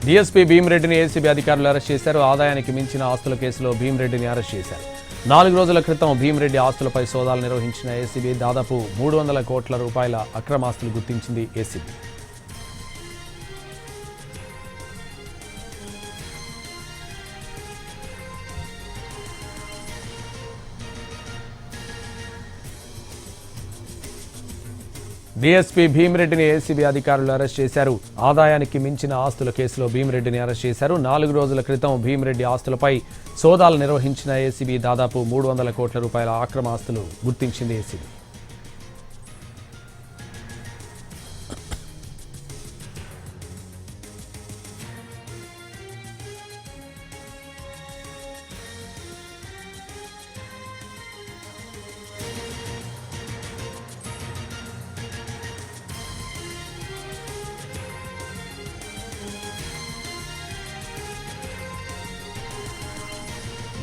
DSP భీమిరెడ్డిని ACB అధికారులు arrest చేశారు. ఆదాయానికి మించిన ఆస్తుల కేసులో భీమిరెడ్డిని అరెస్ట్ చేశారు. 4 రోజుల క్రితం భీమిరెడ్డి ఆస్తులపై సోదాలు నిర్వహించిన ఏసీబీ దాదాపు 300 కోట్ల రూపాయల అక్రమాస్తులు గుర్తించింది. ఏసీబీ డీఎస్పీ భీమిరెడ్డిని ఏసీబీ అధికారులు అరెస్ట్ చేశారు. ఆదాయానికి మించిన ఆస్తుల కేసులో భీమిరెడ్డిని అరెస్ట్ చేశారు. 4 రోజుల క్రితం భీమిరెడ్డి ఆస్తులపై సోదాలు నిర్వహించిన ఏసీబీ దాదాపు 300 కోట్ల రూపాయల అక్రమ ఆస్తులు గుర్తించింది. ఏసీబీ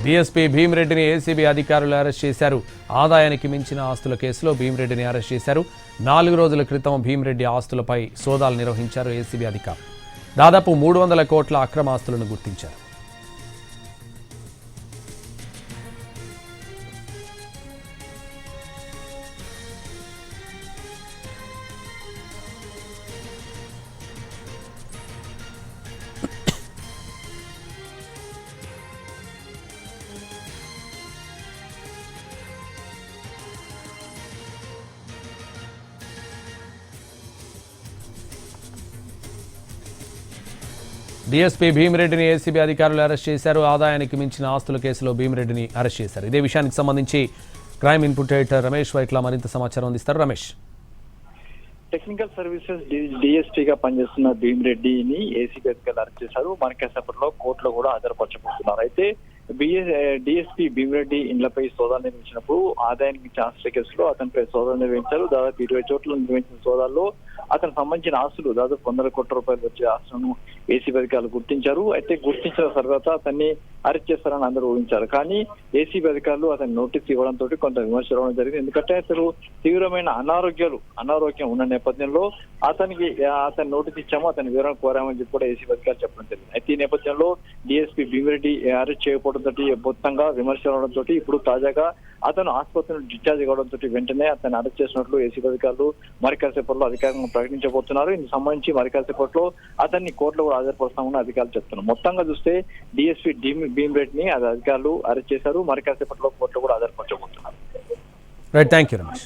డీఎస్పీ భీమిరెడ్డిని ఏసీబీ అధికారులు అరెస్ట్ చేశారు. ఆదాయానికి మించిన ఆస్తుల కేసులో భీమిరెడ్డిని అరెస్ట్ చేశారు. 4 రోజుల క్రితం భీమిరెడ్డి ఆస్తులపై సోదాలు నిర్వహించారు ఏసీబీ అధికారులు. దాదాపు 300 కోట్ల అక్రమ ఆస్తులను గుర్తించారు. డీఎస్పీ భీమిరెడ్డిని ఏసీబీ అధికారులు అరెస్ట్ చేశారు. ఆదాయానికి మించిన ఆస్తుల కేసులో భీమిరెడ్డిని అరెస్ట్ చేశారు. ఇదే విషయానికి సంబంధించి crime input editor Ramesh Vaitla మరింత సమాచారం అందిస్తారు. రమేష్, టెక్నికల్ సర్వీసెస్ డిఎస్పీగా పనిచేస్తున్న భీమిరెడ్డిని ఏసీబీ అధికారులు అరెస్ట్ చేశారు. మనకేసేపట్లో కోర్టులో కూడా హాజరుపరచబోతున్నారు. అయితే డిఎస్పీ భీమిరెడ్డి ఇండ్లపై సోదాలు నిర్వహించినప్పుడు ఆదాయానికి మించిన ఆస్తుల కేసులో అతనిపై సోదాలు నిర్వహించారు. దాదాపు 20 చోట్ల నిర్వహించిన సోదాల్లో అతనికి సంబంధించిన ఆస్తులు దాదాపు 100 కోట్ల రూపాయలు వచ్చే ఆస్తులను ఏసీబీ అధికారులు గుర్తించారు. అయితే గుర్తించిన తర్వాత అతన్ని అరెస్ట్ చేస్తారని అందరూ ఊహించారు. కానీ ఏసీబీ అధికారులు అతని నోటీస్ ఇవ్వడంతో కొంత విమర్శ రావడం జరిగింది. ఎందుకంటే అసలు తీవ్రమైన అనారోగ్యం ఉన్న నేపథ్యంలో అతని నోటీస్ ఇచ్చాము, అతని వివరణ కోరామని చెప్పి కూడా ఏసీబీ అధికారులు చెప్పడం జరిగింది. అయితే ఈ నేపథ్యంలో డిఎస్పీ భీమిరెడ్డి అరెస్ట్ చేయకపోవడంతో మొత్తంగా విమర్శ రావడంతో ఇప్పుడు తాజాగా అతను ఆసుపత్రి డిశ్చార్జ్ కావడంతో వెంటనే అతన్ని అరెస్ట్ చేసినట్లు ఏసీబీ అధికారులు మరి కాసేపట్లో అధికారికంగా ప్రకటించబోతున్నారు. ఇందుకు సంబంధించి మరి కాసేపట్లో అతన్ని కోర్టులో కూడా హాజరుపరుస్తామని అధికారులు చెప్తున్నారు. మొత్తంగా చూస్తే డిఎస్పీ భీమిరెడ్డిని అధికారులు అరెస్ట్ చేశారు. మరి కాసేపట్లో కోర్టులో కూడా హాజరుపరచబోతున్నారు. Right, thank you Ramesh.